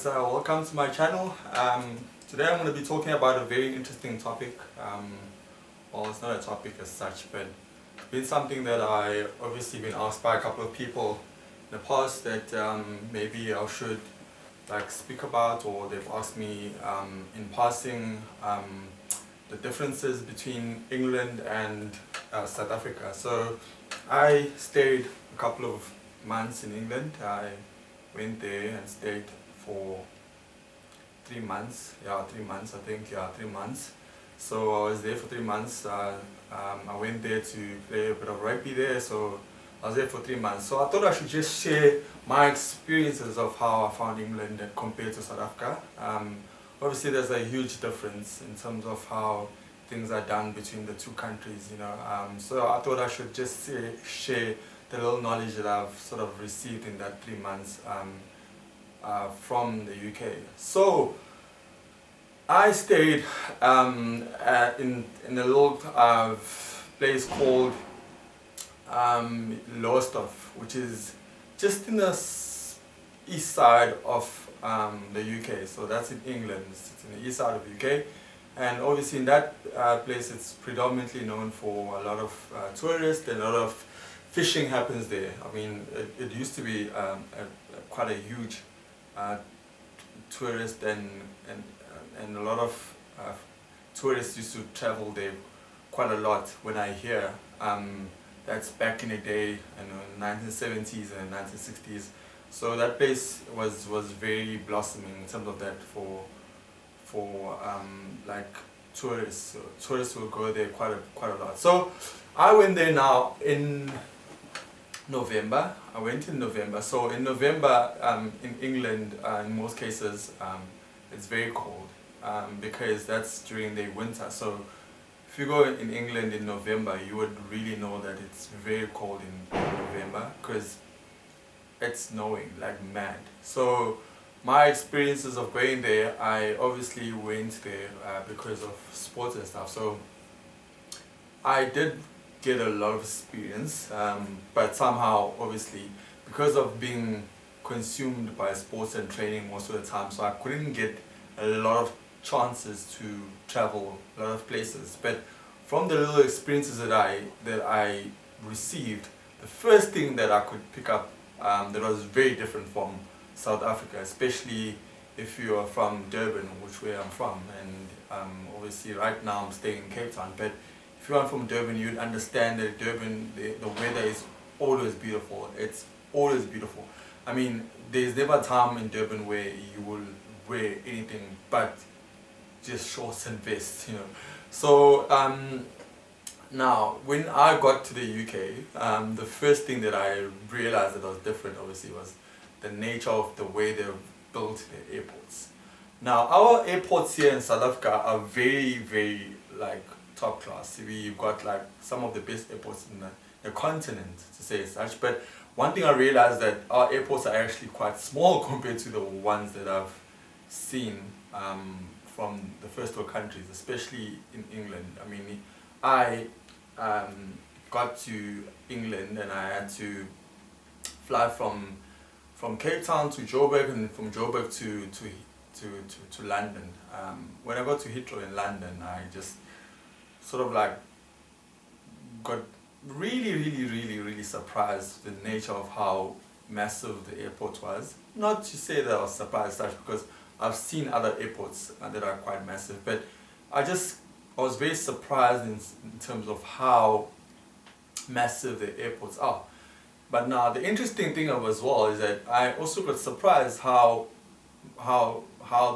guys, welcome to my channel. Today I'm going to be talking about a very interesting topic. Well, it's not a topic as such, but it's been something that I obviously been asked by a couple of people in the past that maybe I should speak about, or they've asked me in passing the differences between England and South Africa. So I stayed a couple of months in England. I went there and stayed for 3 months. Yeah, 3 months, I think. Yeah, 3 months. So I was there for 3 months. I went there to play a bit of rugby there, so I was there for 3 months. So I thought I should just share my experiences of how I found England compared to South Africa. Obviously there's a huge difference in terms of how things are done between the two countries, you know. So I thought I should just share the little knowledge that I've sort of received in that 3 months from the UK. So I stayed in a little place called Lowestoft, which is just in the east side of the UK. So that's in England. It's in the east side of the UK, and obviously in that place it's predominantly known for a lot of tourists, and a lot of fishing happens there. I mean, it used to be quite a huge tourist and a lot of tourists used to travel there quite a lot. When I hear that's back in the day, in the 1970s and 1960s. So that place was very blossoming in terms of that for like tourists. So tourists will go there quite a lot. So I went there now in November. I went in November. So in November in England, in most cases, it's very cold because that's during the winter. So if you go in England in November, you would really know that it's very cold in November because it's snowing like mad. So my experiences of going there, I obviously went there because of sports and stuff. So I did get a lot of experience, but somehow, obviously, because of being consumed by sports and training most of the time, so I couldn't get a lot of chances to travel a lot of places. But from the little experiences that I received, the first thing that I could pick up that was very different from South Africa, especially if you are from Durban, which where I'm from, and obviously right now I'm staying in Cape Town, but if you are from Durban, you'd understand that Durban, the weather is always beautiful. It's always beautiful. I mean, there's never a time in Durban where you will wear anything but just shorts and vests, you know. So now, when I got to the UK, the first thing that I realized that was different, obviously, was the nature of the way they've built the airports. Now, our airports here in South Africa are very, very top class. We've got some of the best airports in the continent, to say as such. But one thing I realized that our airports are actually quite small compared to the ones that I've seen from the first world countries, especially in England. I mean, I got to England and I had to fly from Cape Town to Joburg, and from Joburg to London. When I got to Heathrow in London, I just sort of got really surprised with the nature of how massive the airport was. Not to say that I was surprised as such, because I've seen other airports that are quite massive, but I was very surprised in terms of how massive the airports are. But now the interesting thing as well is that I also got surprised how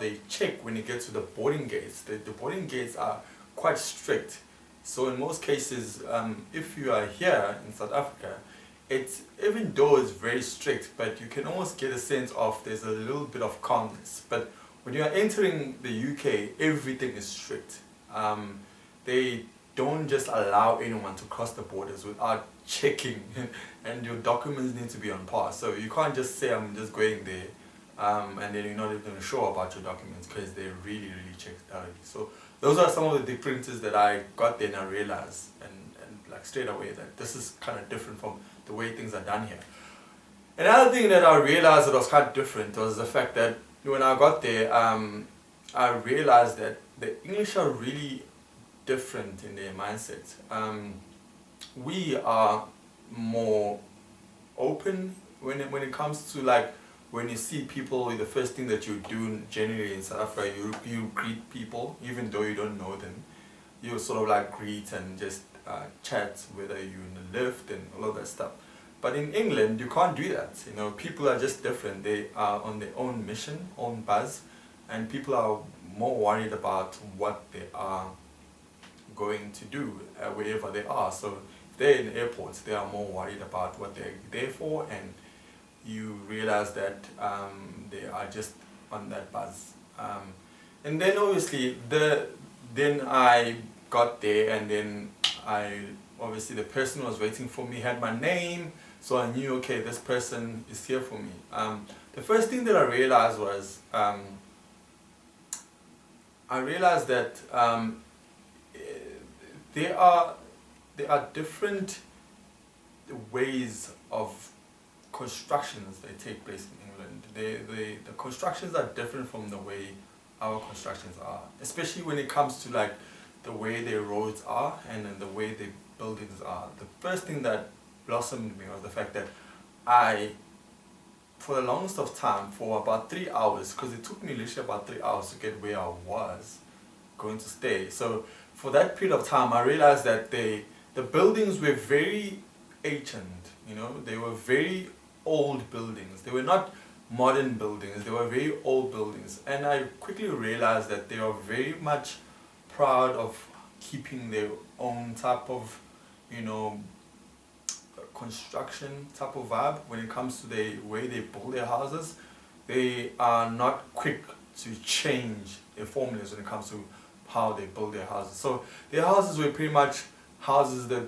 they check when you get to the boarding gates. The boarding gates are quite strict. So in most cases, if you are here in South Africa, even though it's very strict, but you can almost get a sense of there's a little bit of calmness. But when you are entering the UK, everything is strict. They don't just allow anyone to cross the borders without checking, and your documents need to be on par. So you can't just say I'm just going there and then you're not even sure about your documents, because they really check thoroughly. So those are some of the differences that I got there, and I realized and straight away that this is kind of different from the way things are done here. Another thing that I realized that was quite different was the fact that when I got there, I realized that the English are really different in their mindset. We are more open when it comes to, like, when you see people, the first thing that you do generally in South Africa, you greet people even though you don't know them. You sort of like greet and just chat, whether you're in the lift and all of that stuff. But in England, you can't do that. You know, people are just different. They are on their own mission, own buzz, and people are more worried about what they are going to do wherever they are. So if they're in airports, they are more worried about what they're there for, and you realize that they are just on that buzz. And then obviously then I got there, and then obviously the person was waiting for me, had my name, so I knew, okay, this person is here for me. The first thing that I realized was I realized that there are different ways of constructions that take place in England. The constructions are different from the way our constructions are, especially when it comes to like the way their roads are and then the way the buildings are. The first thing that blossomed me was the fact that for the longest of time, for about 3 hours, because it took me literally about 3 hours to get where I was going to stay. So for that period of time, I realized that the buildings were very ancient. You know, they were very old buildings. They were not modern buildings. They were very old buildings. And I quickly realized that they are very much proud of keeping their own type of, you know, construction type of vibe when it comes to the way they build their houses. They are not quick to change their formulas when it comes to how they build their houses. So their houses were pretty much houses that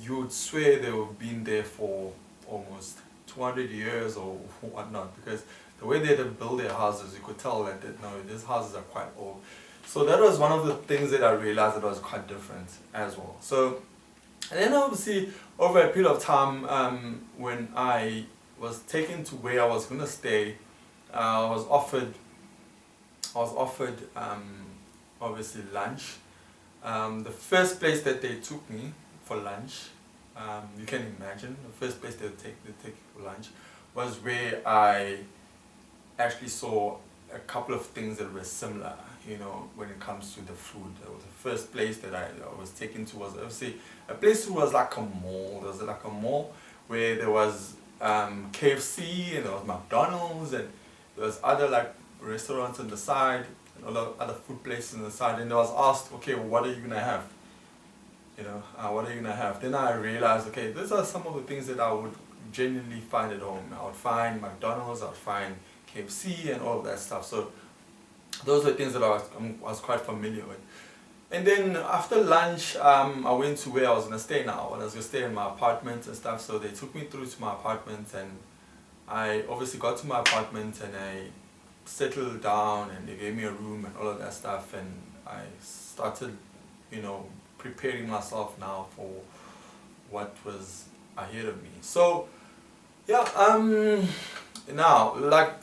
you would swear they have been there for almost 200 years or whatnot, because the way they build their houses, you could tell that no, these houses are quite old. So that was one of the things that I realized that was quite different as well. So, and then obviously over a period of time, when I was taken to where I was going to stay, I was offered obviously lunch. The first place that they took me for lunch, you can imagine, the first place they take for lunch was where I actually saw a couple of things that were similar, you know, when it comes to the food. That was the first place that I was taken to, was obviously a place who was like a mall. There was like a mall where there was KFC, and there was McDonald's, and there was other like restaurants on the side, and other food places on the side. And I was asked, okay, what are you gonna have? You know, what are you gonna have? Then I realized, okay, these are some of the things that I would genuinely find at home. I would find McDonald's, I would find KFC and all of that stuff. So those are things that I was quite familiar with. And then after lunch, I went to where I was gonna stay now. I was gonna stay in my apartment and stuff. So they took me through to my apartment, and I obviously got to my apartment and I settled down, and they gave me a room and all of that stuff. And I started, you know, preparing myself now for what was ahead of me. So yeah, now let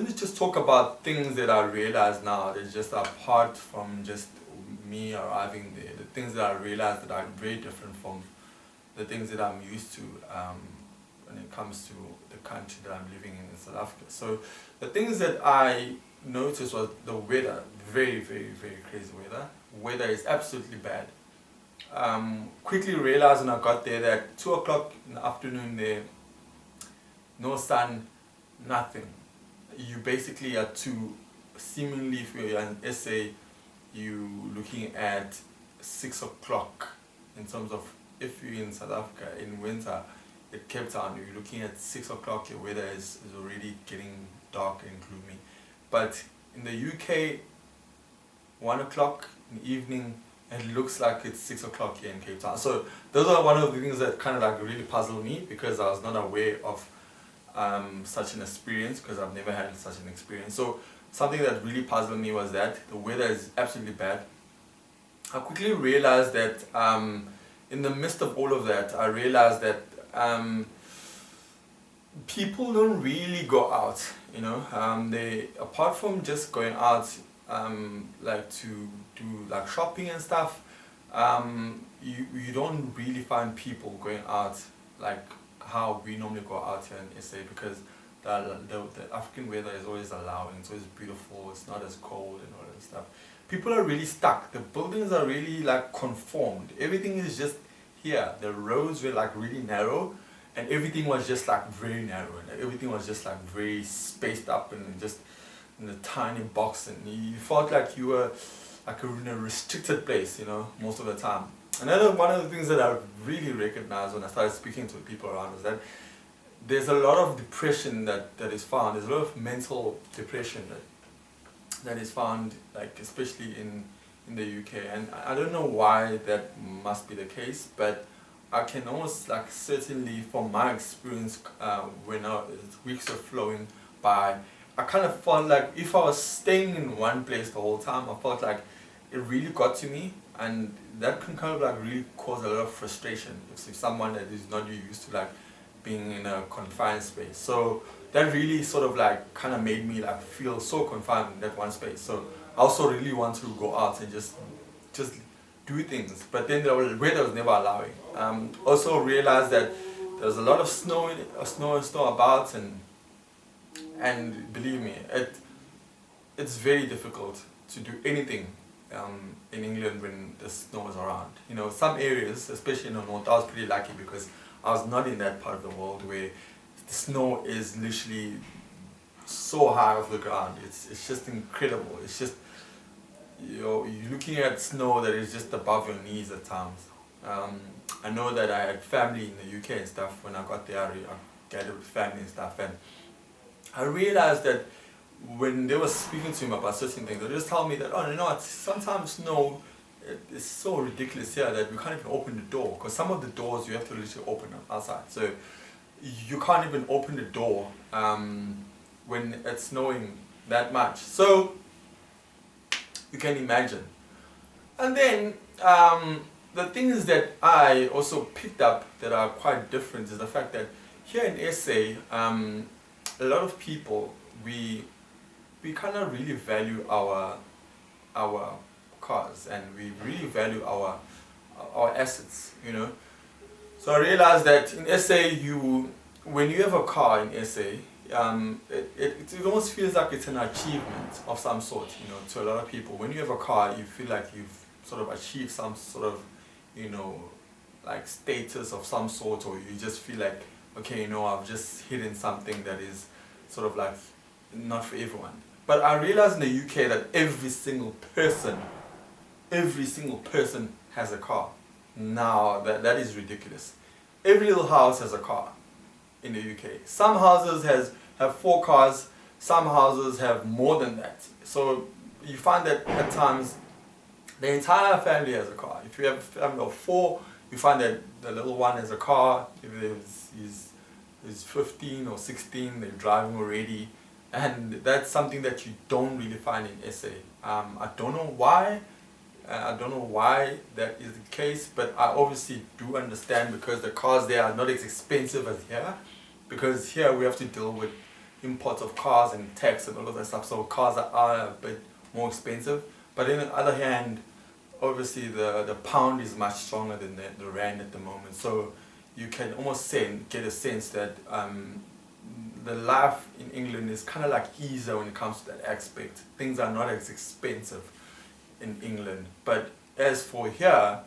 me just talk about things that I realize now that just apart from just me arriving there, the things that I realized that are very different from the things that I'm used to when it comes to the country that I'm living in South Africa. So the things that I noticed was the weather, very, very, very crazy weather. Weather is absolutely bad. Quickly realized when I got there that 2 o'clock in the afternoon there, no sun, nothing. You basically are seemingly, if you're in SA, you looking at 6 o'clock in terms of, if you're in South Africa in winter, in Cape Town, you're looking at 6 o'clock, your weather is already getting dark and gloomy. But in the UK, 1 o'clock in the evening, it looks like it's 6 o'clock here in Cape Town. So those are one of the things that kind of like really puzzled me, because I was not aware of such an experience, because I've never had such an experience. So something that really puzzled me was that the weather is absolutely bad. I quickly realized that in the midst of all of that, I realized that people don't really go out, they, apart from just going out, like to do like shopping and stuff, you don't really find people going out like how we normally go out here in SA, because the African weather is always allowing, it's always beautiful, it's not as cold and all that stuff. People are really stuck, the buildings are really like conformed, everything is just here, the roads were like really narrow, and everything was just like very narrow, and everything was just like very spaced up and just in a tiny box, and you felt like you were like in a restricted place, most of the time. Another one of the things that I really recognized when I started speaking to people around is that there's a lot of depression that is found. There's a lot of mental depression that is found, like especially in the UK, and I don't know why that must be the case, but I can almost like certainly from my experience, when weeks are flowing by, I kind of felt like if I was staying in one place the whole time, I felt like it really got to me, and that can kind of like really cause a lot of frustration if someone that is not used to like being in a confined space. So that really sort of like kind of made me like feel so confined in that one space. So I also really want to go out and just do things, but then the weather was never allowing. Also realized that there was a lot of snow about, and believe me, it's very difficult to do anything in England when the snow is around. Some areas, especially in the north, I was pretty lucky because I was not in that part of the world where the snow is literally so high off the ground. It's just incredible. It's just, you're looking at snow that is just above your knees at times. I know that I had family in the UK and stuff. When I got there, I gathered with family and stuff, and I realized that when they were speaking to me about certain things, they just tell me that, oh, sometimes snow is so ridiculous here that we can't even open the door, because some of the doors you have to literally open outside. So you can't even open the door when it's snowing that much. So you can imagine. And then the things that I also picked up that are quite different is the fact that here in SA, a lot of people, we kind of really value our cars, and we really value our assets, So I realized that in SA, when you have a car in SA, it almost feels like it's an achievement of some sort, to a lot of people. When you have a car, you feel like you've sort of achieved some sort of, like status of some sort, or you just feel like, okay, I've just hidden something that is sort of like not for everyone. But I realized in the UK that every single person has a car. Now that is ridiculous. Every little house has a car in the UK. Some houses have 4 cars, some houses have more than that. So you find that at times the entire family has a car. If you have a family of 4, you find that the little one has a car. If he's 15 or 16, they're driving already. And that's something that you don't really find in SA. I don't know why. I don't know why that is the case, but I obviously do understand, because the cars there are not as expensive as here. Because here we have to deal with imports of cars and tax and all of that stuff, so cars are a bit more expensive. But on the other hand, obviously the pound is much stronger than the rand at the moment, so you can almost get a sense that the life in England is kind of like easier when it comes to that aspect. Things are not as expensive in England, but as for here,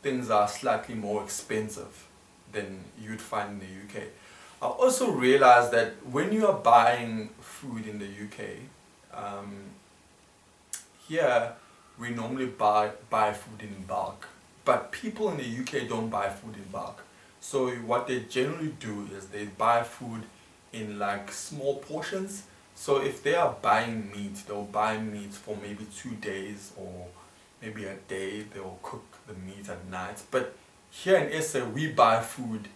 things are slightly more expensive than you'd find in the UK. I also realized that when you are buying food in the UK, here we normally buy food in bulk, but people in the UK don't buy food in bulk. So what they generally do is they buy food in like small portions. So if they are buying meat, they'll buy meat for maybe 2 days or maybe a day. They'll cook the meat at night. But here in SA, we buy food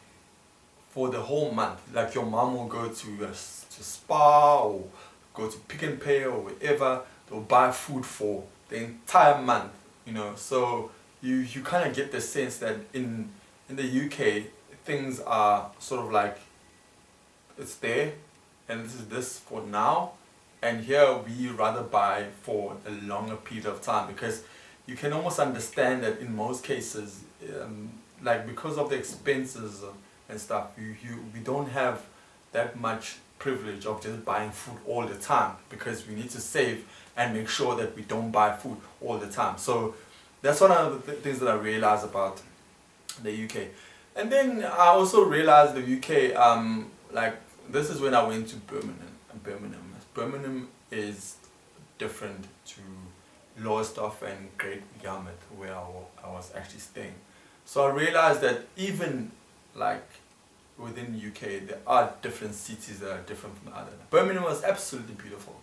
for the whole month. Like your mom will go to Spar or go to Pick n Pay or wherever. They'll buy food for the entire month. So you kind of get the sense that in the UK, things are sort of like it's there, and this is this for now, and here we rather buy for a longer period of time, because you can almost understand that in most cases, like because of the expenses and stuff, we don't have that much privilege of just buying food all the time, because we need to save and make sure that we don't buy food all the time. So that's one of the things that I realized about the UK. And then I also realized the UK, like this is when I went to Birmingham. Birmingham is different to Lowestoft and Great Yarmouth, where I was actually staying. So I realized that even like within the UK, there are different cities that are different from the other. Birmingham was absolutely beautiful.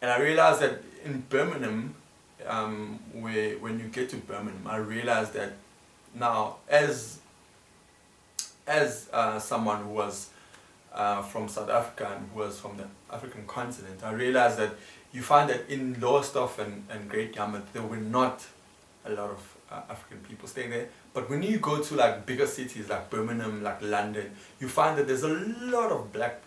And I realized that in Birmingham, when you get to Birmingham, I realized that now, as someone who was from South Africa and who was from the African continent, I realized that you find that in Lowestoft and Great Yarmouth, there were not a lot of African people staying there. But when you go to like bigger cities like Birmingham, like London, you find that there's a lot of black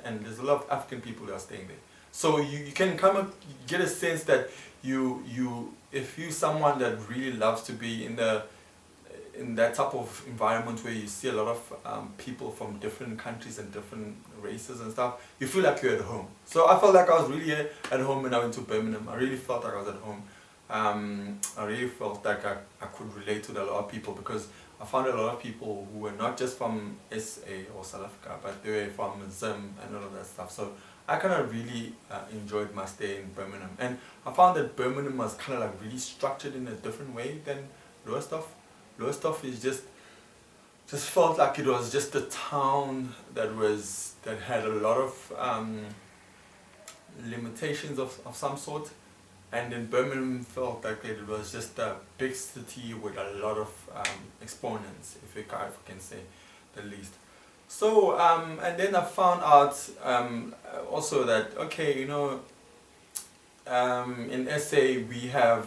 and there's a lot of African people that are staying there. So you can come up, get a sense that if you're someone that really loves to be in that type of environment where you see a lot of people from different countries and different races and stuff, you feel like you're at home. So I felt like I was really at home when I went to Birmingham. I really felt like I was at home. I really felt like I could relate to a lot of people, because I found a lot of people who were not just from SA or South Africa, but they were from Zim and all of that stuff. So I kind of really enjoyed my stay in Birmingham. And I found that Birmingham was kind of like really structured in a different way than Lowestoft. Lowestoft is just felt like it was just a town that had a lot of limitations of some sort. And then Birmingham felt like it was just a big city with a lot of exponents, if you can say the least. So, and then I found out also that, okay, in SA we have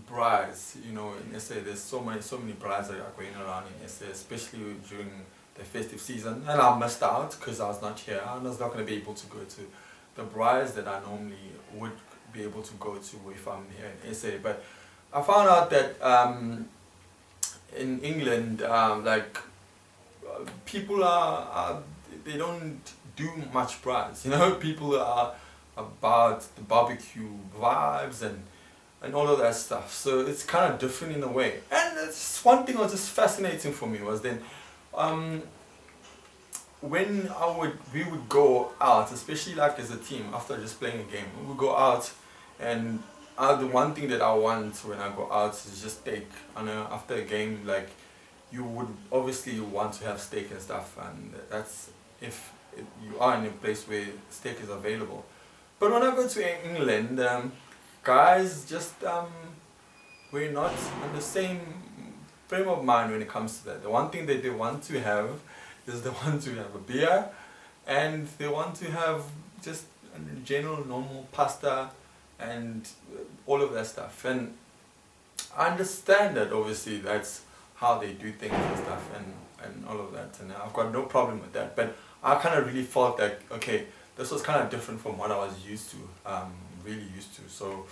brides, in SA there's so many brides that are going around in SA, especially during the festive season. And I missed out because I was not here. I was not going to be able to go to the brides that I normally would be able to go to if I'm here in SA. But I found out that in England, people they don't do much brides. People are about the barbecue vibes and all of that stuff. So it's kind of different in a way. And it's one thing that was just fascinating for me was then when we would go out, especially like as a team after just playing a game, we would go out, and the one thing that I want when I go out is just steak. After a game, like you would obviously want to have steak and stuff, and that's if you are in a place where steak is available. But when I go to England, guys just we're not on the same frame of mind when it comes to that. The one thing that they want to have is they want to have a beer, and they want to have just a general normal pasta and all of that stuff. And I understand that obviously that's how they do things and stuff and all of that, and I've got no problem with that. But I kind of really felt like, okay, this was kind of different from what I was used to, really used to. So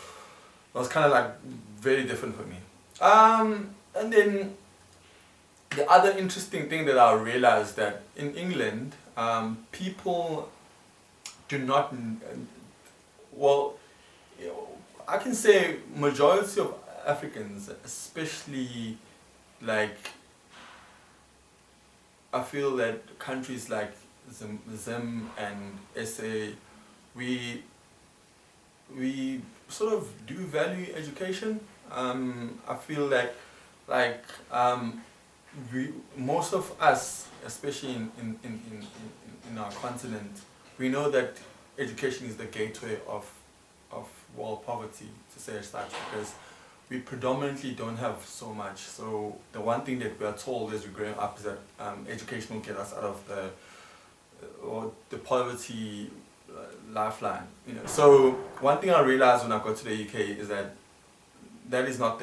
it was kind of like very different for me. And then the other interesting thing that I realized that in England, people do not, well, I can say majority of Africans, especially like, I feel that countries like Zim and SA, we sort of do value education. I feel like most of us, especially in our continent, we know that education is the gateway of world poverty, to say as such, because we predominantly don't have so much. So the one thing that we are told as we're growing up is that education will get us out of the poverty lifeline. So one thing I realized when I got to the UK is that is not the